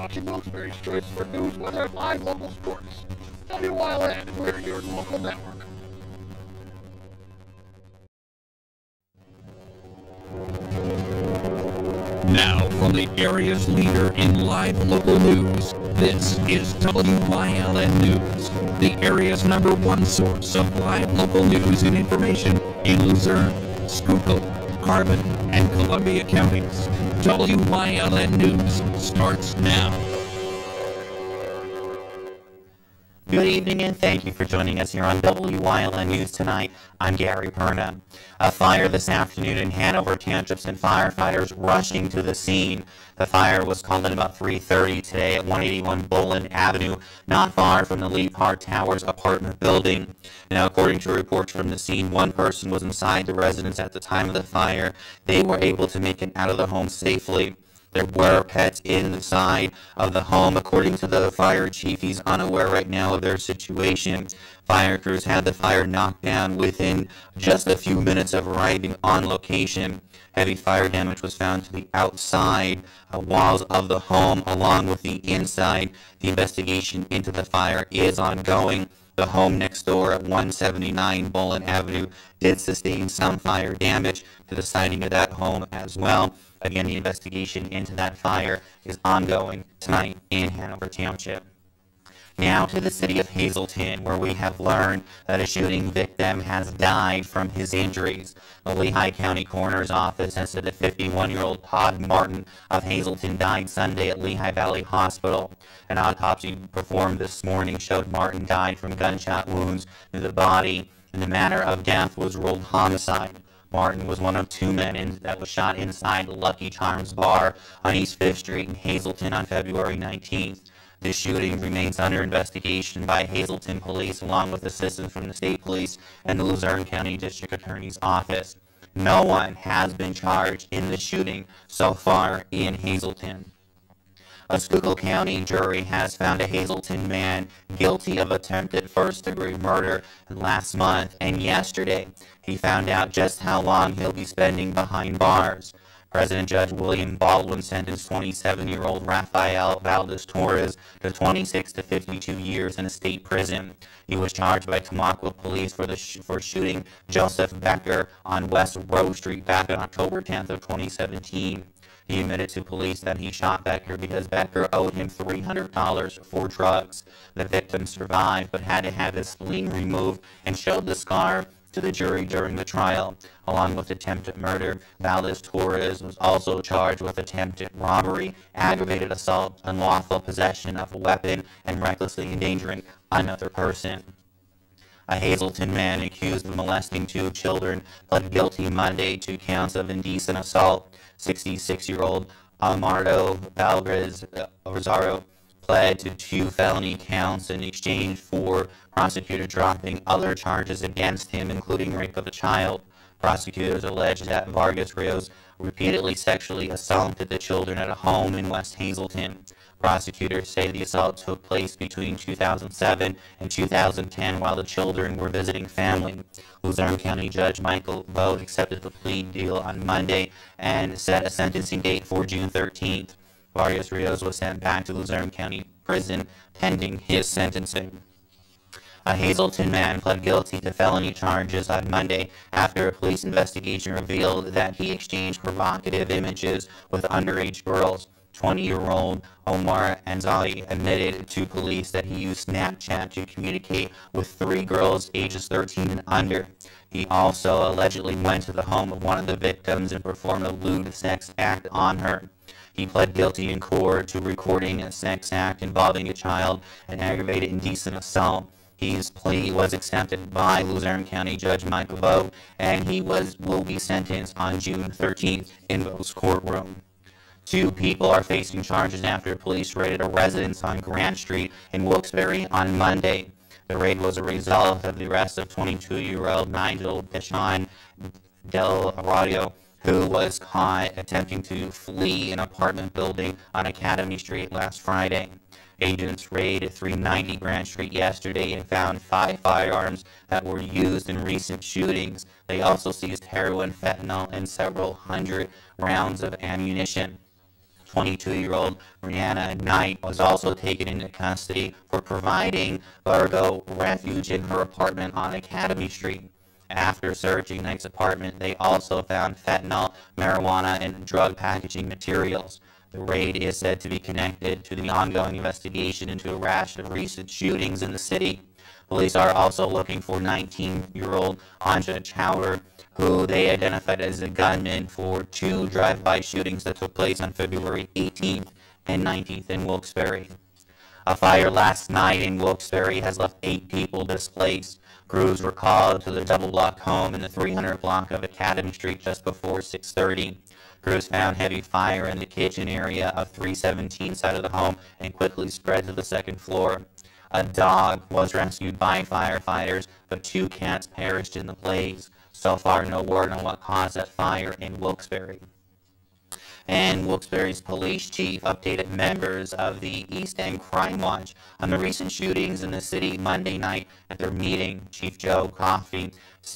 watching Wilkes-Barre's Choice for news, weather, and live local sports. Wyln, we're your local network. Now, from the area's leader in live local news, this is Wyln News, the area's #1 source of live local news and information in Luzerne, Schuylkill, Carbon, and Columbia counties. Wyln News starts now. Good evening and thank you for joining us here on Wyln News tonight. I'm Gary Perna. A fire this afternoon in Hanover Township and firefighters rushing to the scene. The fire was called in about 3:30 today at 181 Wyln Avenue, not far from the Lee Park Towers apartment building. Now, according to reports from the scene, one person was inside the residence at the time of the fire. They were able to make it out of the home safely. There were pets inside of the home. According to the fire chief, he's unaware right now of their situation. Fire crews had the fire knocked down within just a few minutes of arriving on location. Heavy fire damage was found to the outside walls of the home along with the inside. The investigation into the fire is ongoing. The home next door at 179 Wyln Avenue did sustain some fire damage to the siding of that home as well. Again, the investigation into that fire is ongoing tonight in Hanover Township. Now to the city of Hazleton, where we have learned that a shooting victim has died from his injuries. The Lehigh County Coroner's Office has said that 51-year-old Todd Martin of Hazleton died Sunday at Lehigh Valley Hospital. An autopsy performed this morning showed Martin died from gunshot wounds to the body, and the manner of death was ruled homicide. Martin was one of two men that was shot inside Lucky Charms Bar on East 5th Street in Hazleton on February 19th. The shooting remains under investigation by Hazleton Police along with assistance from the State Police and the Luzerne County District Attorney's Office. No one has been charged in the shooting so far in Hazleton. A Schuylkill County jury has found a Hazleton man guilty of attempted first-degree murder last month, and yesterday he found out just how long he'll be spending behind bars. President Judge William Baldwin sentenced 27-year-old Rafael Valdez-Torres to 26 to 52 years in a state prison. He was charged by Tamaqua police for shooting Joseph Becker on West Rose Street back on October 10th of 2017. He admitted to police that he shot Becker because Becker owed him $300 for drugs. The victim survived but had to have his spleen removed and showed the scar to the jury during the trial. Along with attempted murder, Valdez-Torres was also charged with attempted robbery, aggravated assault, unlawful possession of a weapon, and recklessly endangering another person. A Hazleton man accused of molesting two children pled guilty Monday to counts of indecent assault. 66-year-old Amardo Valgrez Rosario pled to 2 felony counts in exchange for prosecutor dropping other charges against him, including rape of a child. Prosecutors allege that Vargas Rios repeatedly sexually assaulted the children at a home in West Hazleton. Prosecutors say the assault took place between 2007 and 2010 while the children were visiting family. Luzerne County Judge Michael Vogt accepted the plea deal on Monday and set a sentencing date for June 13th. Vargas Rios was sent back to Luzerne County Prison pending his sentencing. A Hazleton man pled guilty to felony charges on Monday after a police investigation revealed that he exchanged provocative images with underage girls. 20-year-old Omar Anzali admitted to police that he used Snapchat to communicate with 3 girls ages 13 and under. He also allegedly went to the home of one of the victims and performed a lewd sex act on her. He pled guilty in court to recording a sex act involving a child and aggravated indecent assault. His plea was accepted by Luzerne County Judge Michael Vogt, and he will be sentenced on June 13th in Vogt's courtroom. 2 people are facing charges after police raided a residence on Grant Street in Wilkes-Barre on Monday. The raid was a result of the arrest of 22-year-old Nigel Deshawn Del Radio, who was caught attempting to flee an apartment building on Academy Street last Friday. Agents raided 390 Grant Street yesterday and found 5 firearms that were used in recent shootings. They also seized heroin, fentanyl, and several hundred rounds of ammunition. 22-year-old Rihanna Knight was also taken into custody for providing Virgo refuge in her apartment on Academy Street. After searching Knight's apartment, they also found fentanyl, marijuana, and drug packaging materials. The raid is said to be connected to the ongoing investigation into a rash of recent shootings in the city. Police are also looking for 19-year-old Anja Chowder, who they identified as a gunman for 2 drive-by shootings that took place on February 18th and 19th in Wilkes-Barre. A fire last night in Wilkes-Barre has left 8 people displaced. Crews were called to the double-block home in the 300 block of Academy Street just before 6:30. Crews found heavy fire in the kitchen area of 317 side of the home and quickly spread to the second floor. A dog was rescued by firefighters, but 2 cats perished in the blaze. So far, no word on what caused that fire in Wilkes-Barre. And Wilkes-Barre's police chief updated members of the East End Crime Watch on the recent shootings in the city Monday night at their meeting. Chief Joe Coffey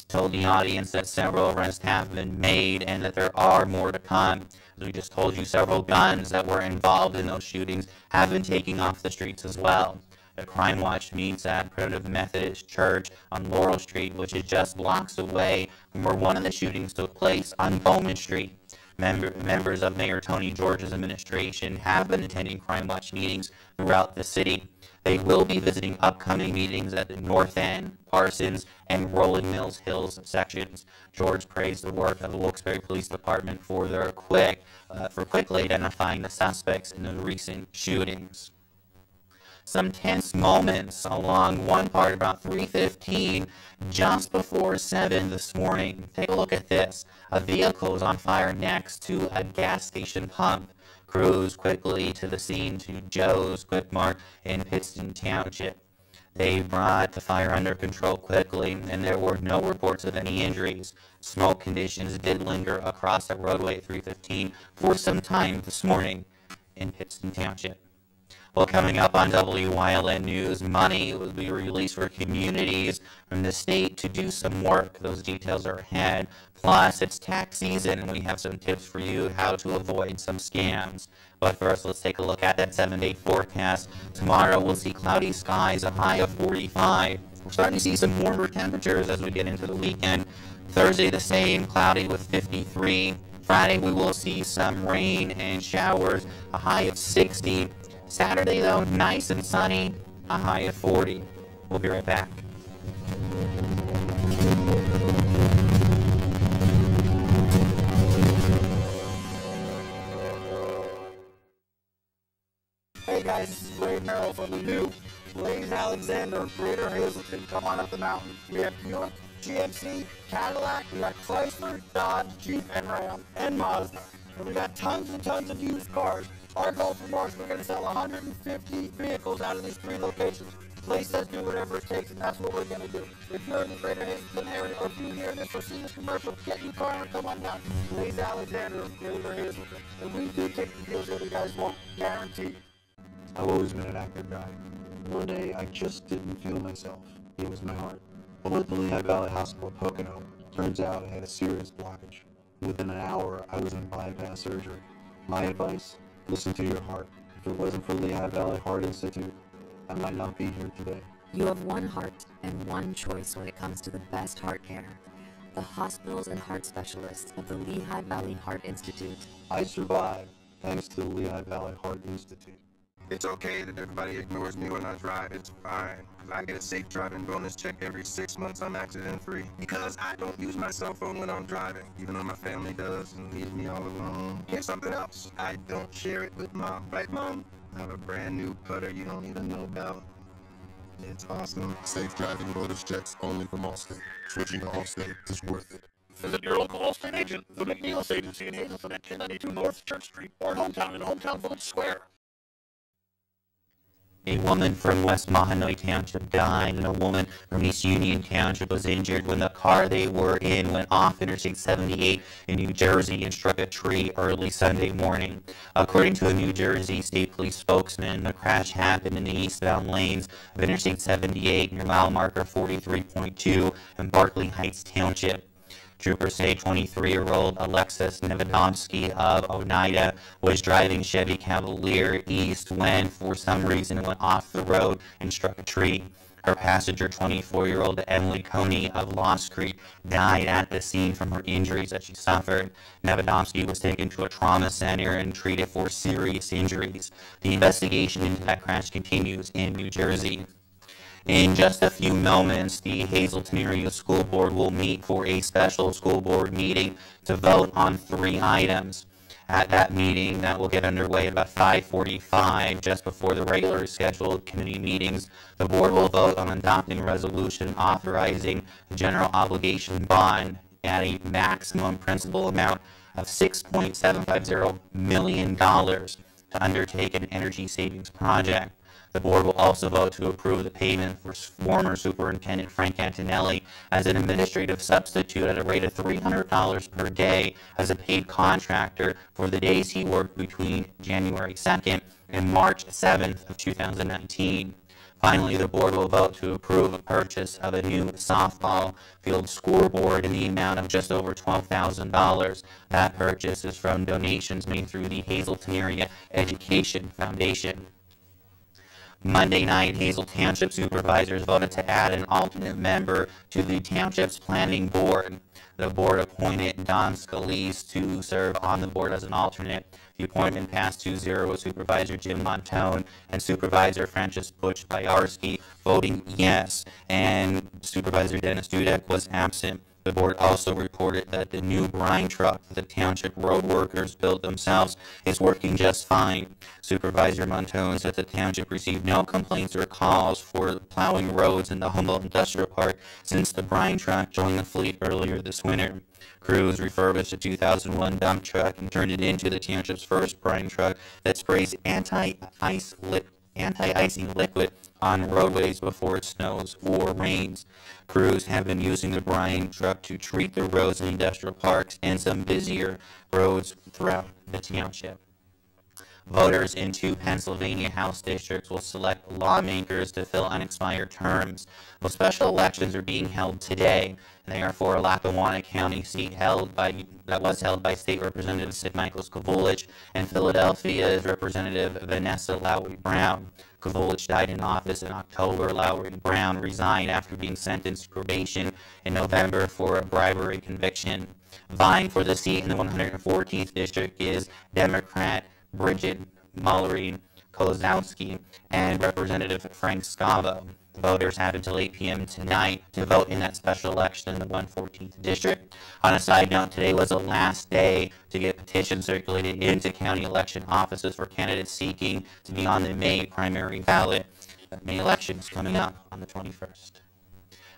told the audience that several arrests have been made and that there are more to come. As we just told you, several guns that were involved in those shootings have been taking off the streets as well. The Crime Watch meets at Primitive Methodist Church on Laurel Street, which is just blocks away from where one of the shootings took place on Bowman Street. Members of Mayor Tony George's administration have been attending Crime Watch meetings throughout the city. They will be visiting upcoming meetings at the North End, Parsons, and Rolling Mills Hills sections. George praised the work of the Wilkes-Barre Police Department for quickly identifying the suspects in the recent shootings. Some tense moments along one part about 3:15 just before 7 this morning. Take a look at this. A vehicle is on fire next to a gas station pump. Crews quickly to the scene to Joe's Quick Mart in Pittston Township. They brought the fire under control quickly, and there were no reports of any injuries. Smoke conditions did linger across the roadway at 3:15 for some time this morning in Pittston Township. Well, coming up on WYLN News, money will be released for communities from the state to do some work. Those details are ahead. Plus, it's tax season, and we have some tips for you how to avoid some scams. But first, let's take a look at that 7-day forecast. Tomorrow, we'll see cloudy skies, a high of 45. We're starting to see some warmer temperatures as we get into the weekend. Thursday, the same, cloudy with 53. Friday, we will see some rain and showers, a high of 60. Saturday, though, nice and sunny, a high of 40. We'll be right back. Hey guys, this is Ray Merrill from the new Blaze Alexander, Greater Hazleton. Come on up the mountain. We have Buick, GMC, Cadillac, we got Chrysler, Dodge, Jeep, and Ram, and Mazda. And we got tons and tons of used cars. Our goal for March, we're going to sell 150 vehicles out of these 3 locations. Place says do whatever it takes, and that's what we're going to do. If you're in the Greater Hazleton area, or if you hear this or see this commercial, get your car and come on down. Blaze Alexander, Greater Hazleton. And we do take the deals that you guys want, guaranteed. I've always been an active guy. One day, I just didn't feel myself. It was my heart. I went to Lehigh Valley Hospital at Pocono. Turns out I had a serious blockage. Within an hour, I was in bypass surgery. My advice? Listen to your heart. If it wasn't for Lehigh Valley Heart Institute, I might not be here today. You have one heart and one choice when it comes to the best heart care. The hospitals and heart specialists of the Lehigh Valley Heart Institute. I survived thanks to the Lehigh Valley Heart Institute. It's okay that everybody ignores me when I drive. It's fine. I get a safe driving bonus check every 6 months. I'm accident free. Because I don't use my cell phone when I'm driving, even though my family does and leaves me all alone. Here's something else. I don't share it with Mom. Right, Mom? I have a brand new putter you don't even know about. It's awesome. Safe driving bonus checks only from Allstate. Switching to Allstate is worth it. Visit your local Allstate agent, the McNeil's Agency in Hazleton at 1092 North Church Street, or Hometown in Hometown Village Square. A woman from West Mahanoy Township died, and a woman from East Union Township was injured when the car they were in went off Interstate 78 in New Jersey and struck a tree early Sunday morning. According to a New Jersey State Police spokesman, the crash happened in the eastbound lanes of Interstate 78 near mile marker 43.2 in Berkeley Heights Township. Troopers say 23-year-old Alexis Nevedomsky of Oneida was driving Chevy Cavalier east when, for some reason, went off the road and struck a tree. Her passenger, 24-year-old Emily Coney of Lost Creek, died at the scene from her injuries that she suffered. Nevedomsky was taken to a trauma center and treated for serious injuries. The investigation into that crash continues in New Jersey. In just a few moments, the Hazleton Area School Board will meet for a special school board meeting to vote on 3 items. At that meeting, that will get underway at about 5:45, just before the regularly scheduled committee meetings, the board will vote on adopting a resolution authorizing the general obligation bond at a maximum principal amount of $6.750 million to undertake an energy savings project. The board will also vote to approve the payment for former Superintendent Frank Antonelli as an administrative substitute at a rate of $300 per day as a paid contractor for the days he worked between January 2nd and March 7th of 2019. Finally, the board will vote to approve a purchase of a new softball field scoreboard in the amount of just over $12,000. That purchase is from donations made through the Hazleton Area Education Foundation. Monday night, Hazel Township supervisors voted to add an alternate member to the township's planning board. The board appointed Don Scalise to serve on the board as an alternate. The appointment passed 2-0 with Supervisor Jim Montone and Supervisor Francis Butch Byarski voting yes, and Supervisor Dennis Dudek was absent. The board also reported that the new brine truck that the township road workers built themselves is working just fine. Supervisor Montone said the township received no complaints or calls for plowing roads in the Humboldt Industrial Park since the brine truck joined the fleet earlier this winter. Crews refurbished a 2001 dump truck and turned it into the township's first brine truck that sprays anti-icing liquid on roadways before it snows or rains. Crews have been using the brine truck to treat the roads in industrial parks and some busier roads throughout the township. Voters in 2 Pennsylvania House districts will select lawmakers to fill unexpired terms. Well, special elections are being held today. They are for a Lackawanna County seat that was held by State Representative Sid Michaels Kovulich and Philadelphia's Representative Vanessa Lowry Brown. Kovulich died in office in October. Lowry Brown resigned after being sentenced to probation in November for a bribery conviction. Vying for the seat in the 114th district is Democrat Bridget Mallory Kozlowski and Representative Frank Scavo. Voters have until 8 p.m. tonight to vote in that special election in the 114th district. On a side note, today was the last day to get petitions circulated into county election offices for candidates seeking to be on the May primary ballot. The May election is coming up on the 21st.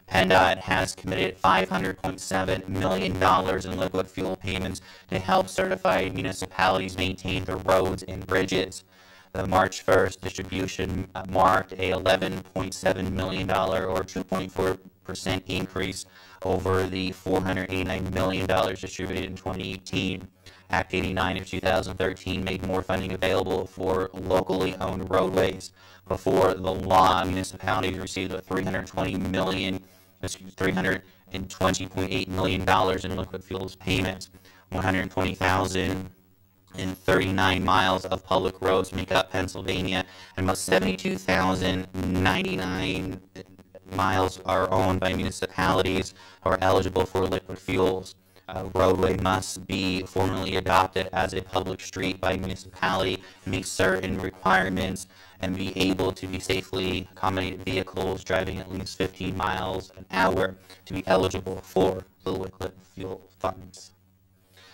PennDOT has committed $500.7 million in liquid fuel payments to help certified municipalities maintain their roads and bridges. The March 1st distribution marked a $11.7 million or 2.4% increase over the $489 million distributed in 2018. Act 89 of 2013 made more funding available for locally owned roadways. Before the law, municipalities received $320.8 million in liquid fuels payments. 120,039 miles of public roads make up Pennsylvania, and about 72,099 miles are owned by municipalities who are eligible for liquid fuels. A roadway must be formally adopted as a public street by a municipality, meet certain requirements, and be able to be safely accommodate vehicles driving at least 15 miles an hour to be eligible for the liquid fuel funds.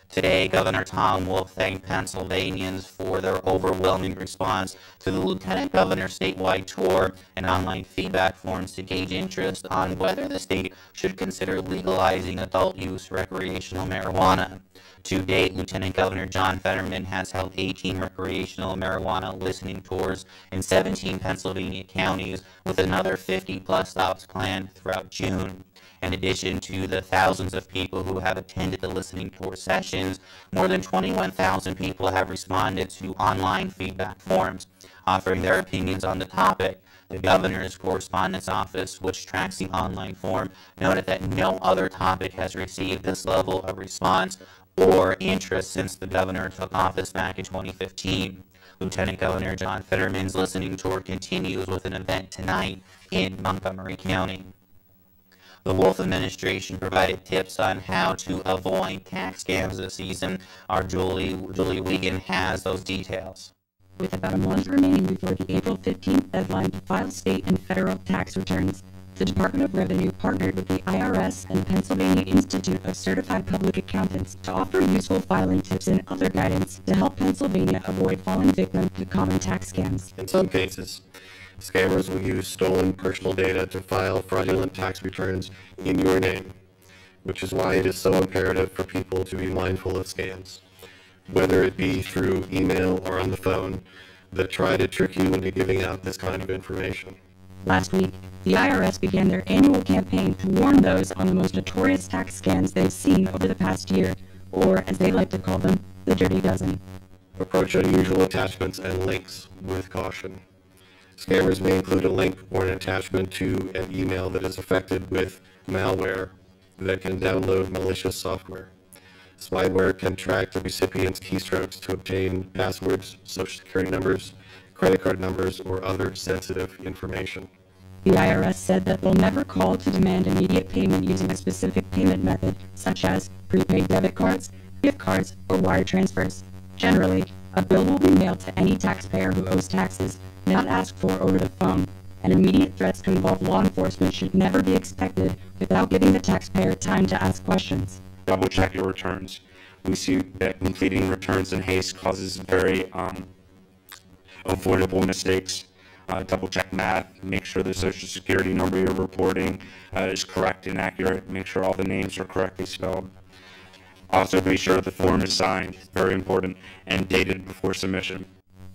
Today, Governor Tom Wolf thanked Pennsylvanians for their overwhelming response to the Lieutenant Governor statewide tour and online feedback forms to gauge interest on whether the state should consider legalizing adult-use recreational marijuana. To date, Lieutenant Governor John Fetterman has held 18 recreational marijuana listening tours in 17 Pennsylvania counties, with another 50-plus stops planned throughout June. In addition to the thousands of people who have attended the listening tour sessions, more than 21,000 people have responded to online feedback forms, offering their opinions on the topic. The governor's correspondence office, which tracks the online form, noted that no other topic has received this level of response or interest since the governor took office back in 2015. Lieutenant Governor John Fetterman's listening tour continues with an event tonight in Montgomery County. The Wolf administration provided tips on how to avoid tax scams this season. Our Julie Wyln has those details. With about a month remaining before the April 15th deadline to file state and federal tax returns, the Department of Revenue partnered with the IRS and the Pennsylvania Institute of Certified Public Accountants to offer useful filing tips and other guidance to help Pennsylvania avoid falling victim to common tax scams. In some cases, scammers will use stolen personal data to file fraudulent tax returns in your name, which is why it is so imperative for people to be mindful of scams, whether it be through email or on the phone, that try to trick you into giving out this kind of information. Last week, the IRS began their annual campaign to warn those on the most notorious tax scams they've seen over the past year, or as they like to call them, the Dirty Dozen. Approach unusual attachments and links with caution. Scammers may include a link or an attachment to an email that is affected with malware that can download malicious software. Spyware can track the recipient's keystrokes to obtain passwords, social security numbers, credit card numbers, or other sensitive information. The IRS said that they'll never call to demand immediate payment using a specific payment method, such as prepaid debit cards, gift cards, or wire transfers. Generally, a bill will be mailed to any taxpayer who owes taxes, not asked for over the phone, and immediate threats to involve law enforcement should never be expected without giving the taxpayer time to ask questions. Double check your returns. We see that completing returns in haste causes very avoidable mistakes. Double check math, make sure the social security number you're reporting is correct and accurate, make sure all the names are correctly spelled. Also, be sure the form is signed, very important, and dated before submission.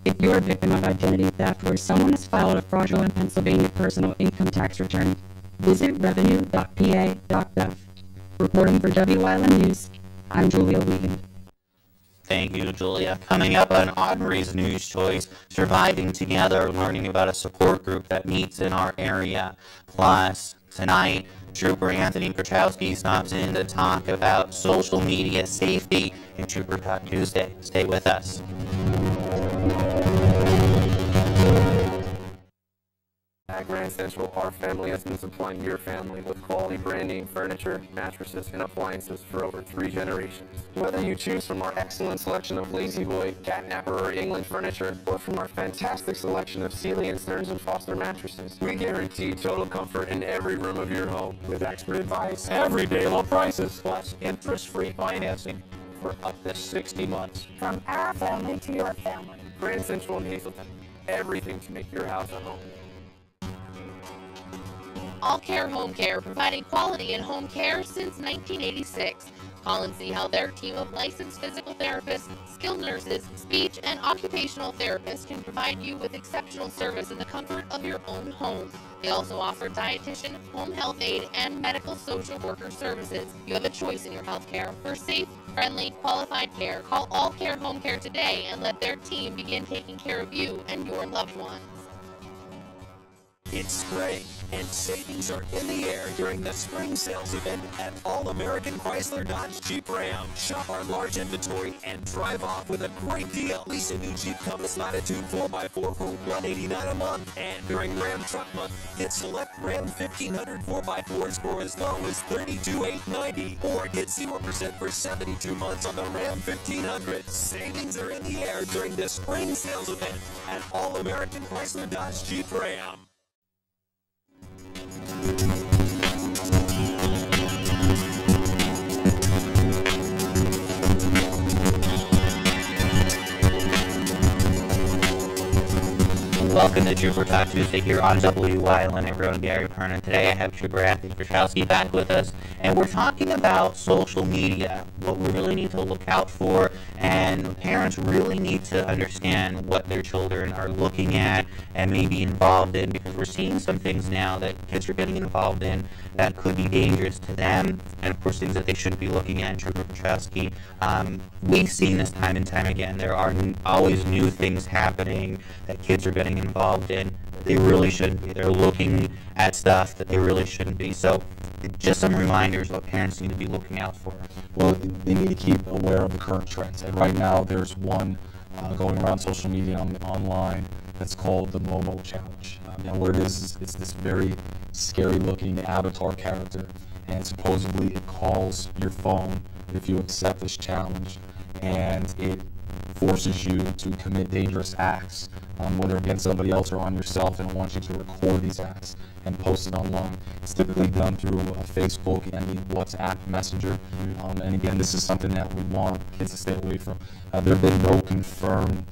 If you're a victim of identity theft or someone has filed a fraudulent Pennsylvania personal income tax return, visit revenue.pa.gov. Reporting for Wyln News, I'm Julia Wyln. Thank you, Julia. Coming up on Audrey's News Choice, Surviving Together, learning about a support group that meets in our area. Plus, tonight, Trooper Anthony Petrowski stops in to talk about social media safety in Trooper Talk Tuesday. Stay with us. At Grand Central, our family has been supplying your family with quality brand name furniture, mattresses, and appliances for over 3 generations. Whether you choose from our excellent selection of Lazy Boy, Catnapper, or England furniture, or from our fantastic selection of Sealy and Stearns & Foster mattresses, we guarantee total comfort in every room of your home with expert advice, everyday low prices, plus interest-free financing for up to 60 months. From our family to your family. Grand Central in Hazleton, everything to make your house a home. All Care Home Care, providing quality in home care since 1986. Call and see how their team of licensed physical therapists, skilled nurses, speech, and occupational therapists can provide you with exceptional service in the comfort of your own home. They also offer dietitian, home health aide, and medical social worker services. You have a choice in your health care for safe, friendly, qualified care. Call All Care Home Care today and let their team begin taking care of you and your loved ones. It's spring, and savings are in the air during the spring sales event at All American Chrysler Dodge Jeep Ram. Shop our large inventory and drive off with a great deal. Lease a new Jeep Compass Latitude 4x4 for $189 a month. And during Ram Truck Month, get select Ram 1500 4x4s for as low as $32,890. Or get 0% for 72 months on the Ram 1500. Savings are in the air during the spring sales event at All American Chrysler Dodge Jeep Ram. Welcome to Trooper Talk Tuesday here on Wyln. Everyone, Gary Perna. Today I have Trooper Anthony Petrowski back with us, and we're talking about social media, what we really need to look out for, and parents really need to understand what their children are looking at and maybe involved in, because we're seeing some things now that kids are getting involved in that could be dangerous to them, and of course things that they shouldn't be looking at. Trooper Petrowski, we've seen this time and time again. There are always new things happening that kids are getting involved in they really shouldn't be. They're looking at stuff that they really shouldn't be. So just some reminders what parents need to be looking out for. Well, they need to keep aware of the current trends. And right now, there's one going around social media online that's called the Momo Challenge. And what it is it's this very scary-looking avatar character, and supposedly it calls your phone if you accept this challenge, and it forces you to commit dangerous acts, whether against somebody else or on yourself, and it wants you to record these acts and post it online. It's typically done through Facebook and the WhatsApp Messenger. And again, this is something that we want kids to stay away from. There have been no confirmed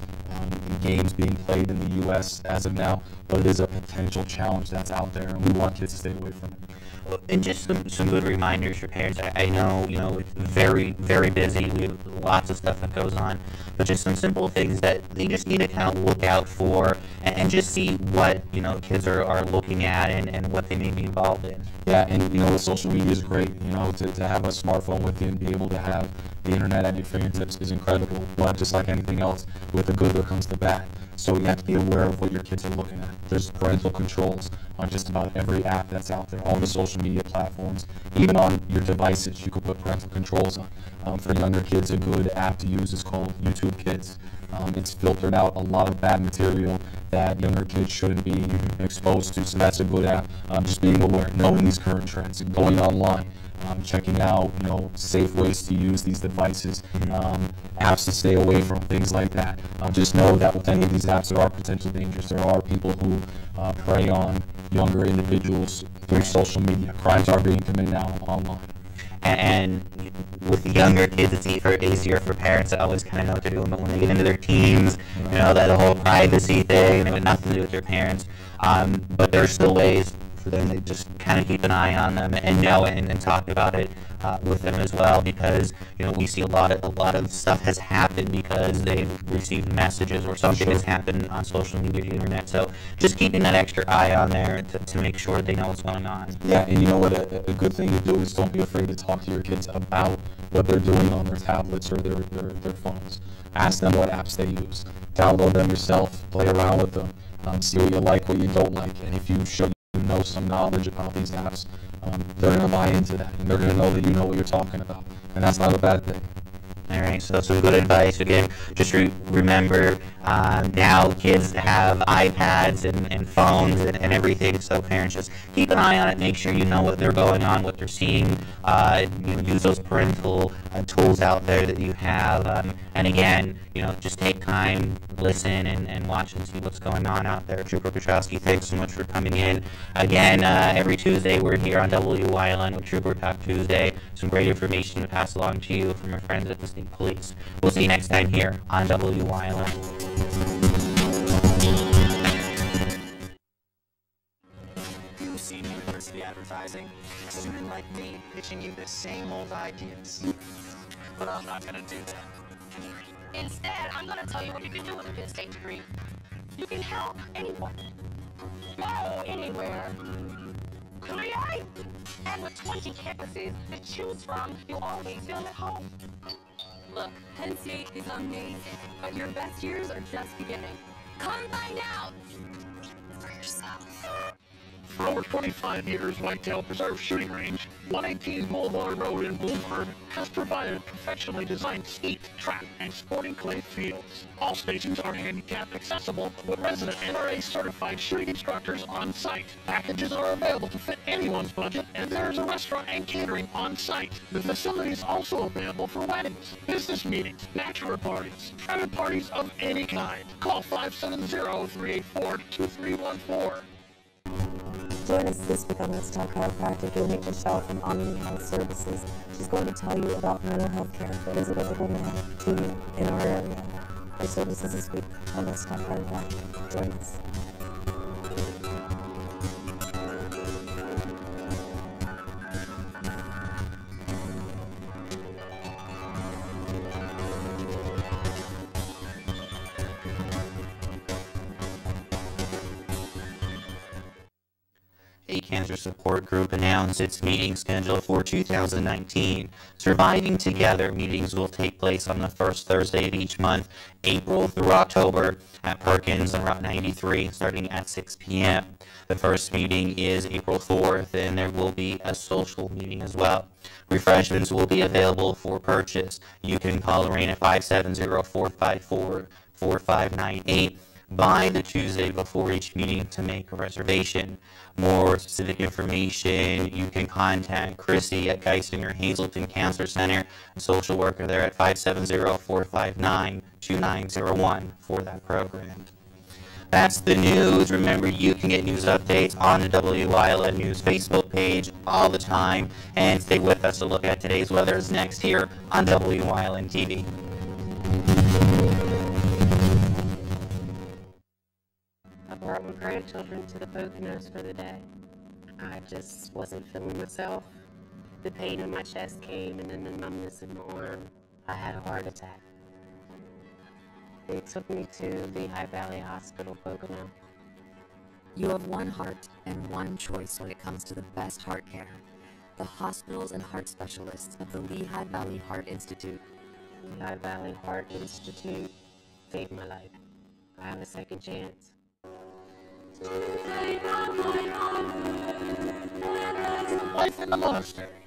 games being played in the U.S. as of now, but it is a potential challenge that's out there, and we want kids to stay away from it. And just some good reminders for parents. I know, it's very, very busy. We have lots of stuff that goes on. But just some simple things that they just need to kind of look out for and just see what, kids are looking at and what they may be involved in. Yeah, and, social media is great. To have a smartphone with you and be able to have the internet at your fingertips is incredible. But just like anything else, with the good there comes the bad. So you have to be aware of what your kids are looking at. There's parental controls on just about every app that's out there, all the social media platforms. Even on your devices, you could put parental controls on. For younger kids, a good app to use is called YouTube Kids. It's filtered out a lot of bad material that younger kids shouldn't be exposed to, so that's a good app. Just being aware, knowing these current trends, going online, checking out, safe ways to use these devices, apps to stay away from, things like that. Just know that with any of these apps, there are potential dangers. There are people who prey on younger individuals through social media. Crimes are being committed now online. And with younger kids, it's easier for parents to always kind of know what they're doing. But when they get into their teens, that whole privacy thing, it had nothing to do with their parents. But there are still ways for them to just kind of keep an eye on them and know it and talk about it with them as well, because we see a lot of stuff has happened because they've received messages or something has happened on social media or the internet. So just keeping that extra eye on there to make sure they know what's going on. Yeah, and you know what? A good thing to do is don't be afraid to talk to your kids about what they're doing on their tablets or their phones. Ask them what apps they use. Download them yourself. Play around with them. See what you like, what you don't like, and if you show know some knowledge about these apps, they're going to buy into that, and they're going to know that you know what you're talking about, and that's not a bad thing. All right, so some good advice. Again, just remember, now kids have iPads and phones and everything, so parents just keep an eye on it, make sure you know what they're going on, what they're seeing, use those parental tools out there that you have, and again, just take time, listen, and watch and see what's going on out there. Trooper Petrowski, thanks so much for coming in. Again, every Tuesday we're here on Wyln with Trooper Talk Tuesday. Some great information to pass along to you from our friends at the State Police. We'll see you next time here on Wyln. You've seen university advertising. A student like me pitching you the same old ideas. But I'm not gonna do that. Instead, I'm gonna tell you what you can do with a Penn State degree. You can help anyone. Go anywhere. Create! And with 20 campuses to choose from, you'll always feel at home. Look, Penn State is amazing, but your best years are just beginning. Come find out for yourself. For over 25 years, Whitetail Preserve Shooting Range, 118 Boulevard Road in Bloomsburg, has provided professionally designed skeet, trap, and sporting clay fields. All stations are handicap accessible with resident NRA certified shooting instructors on site. Packages are available to fit anyone's budget, and there is a restaurant and catering on site. The facility is also available for weddings, business meetings, bachelor parties, private parties of any kind. Call 570-384-2314. Join us this week on Let's Talk Chiropractic. You'll meet Michelle from Omni Health Services. She's going to tell you about mental health care that is available now to you in our area. Our services this week on Let's Talk Chiropractic. Join us. a cancer support group announced its meeting schedule for 2019. Surviving Together meetings will take place on the first Thursday of each month, April through October, at Perkins on Route 93, starting at 6 p.m. The first meeting is April 4th, and there will be a social meeting as well. Refreshments will be available for purchase. You can call Lorraine at 570-454-4598 by the Tuesday before each meeting to make a reservation. More specific information, you can contact Chrissy at Geisinger Hazelton Cancer Center, a social worker there at 570-459-2901 for that program. That's the news. Remember, you can get news updates on the WYLN News Facebook page all the time. And stay with us to look at today's weather is next here on WYLN TV. I brought my grandchildren to the Poconos for the day. I just wasn't feeling myself. The pain in my chest came, and then the numbness in my arm. I had a heart attack. They took me to Lehigh Valley Hospital, Pocono. You have one heart and one choice when it comes to the best heart care. The hospitals and heart specialists of the Lehigh Valley Heart Institute. Lehigh Valley Heart Institute saved my life. I have a second chance. Life in the Monastery,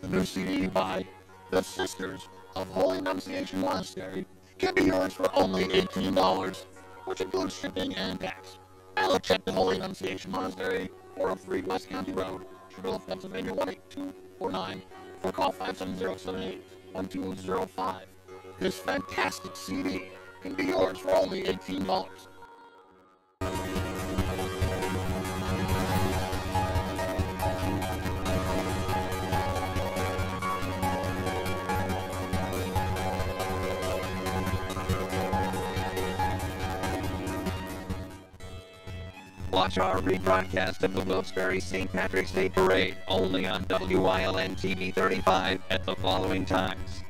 the new CD by the Sisters of Holy Annunciation Monastery, can be yours for only $18, which includes shipping and tax. Now check the Holy Annunciation Monastery, 403 West County Road, Sugarloaf, Pennsylvania 18249, or call 570-78-1205. This fantastic CD can be yours for only $18. Watch our rebroadcast of the Wilkes-Barre St. Patrick's Day Parade only on WYLN TV 35 at the following times.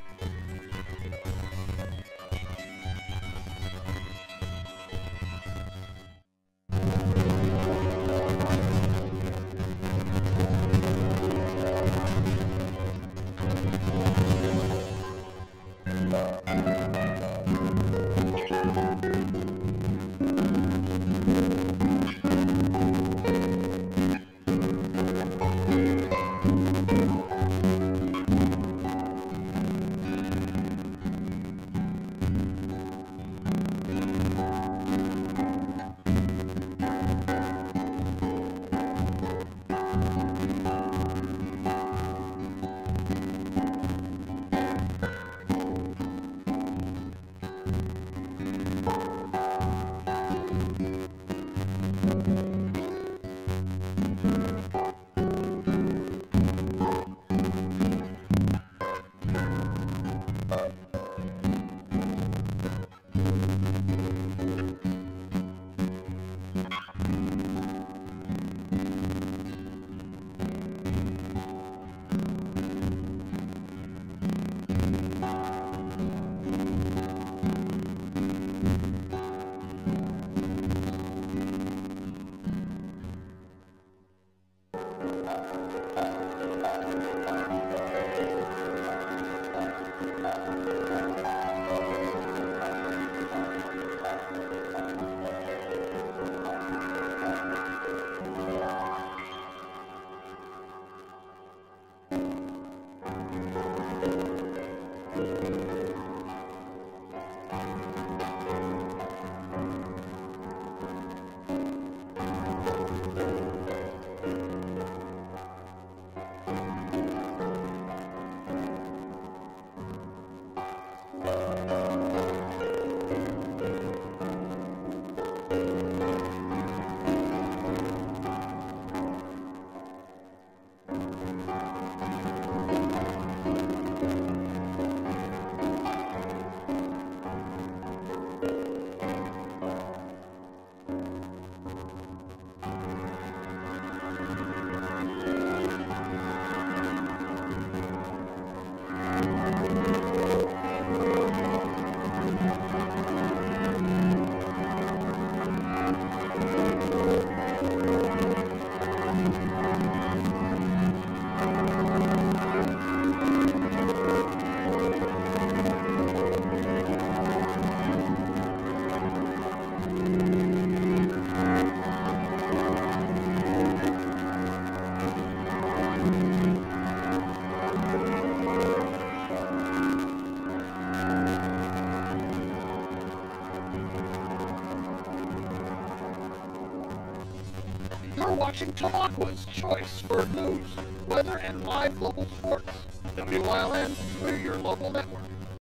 You're watching Tamaqua's Choice for news, weather, and live local sports. WYLN, we're your local network.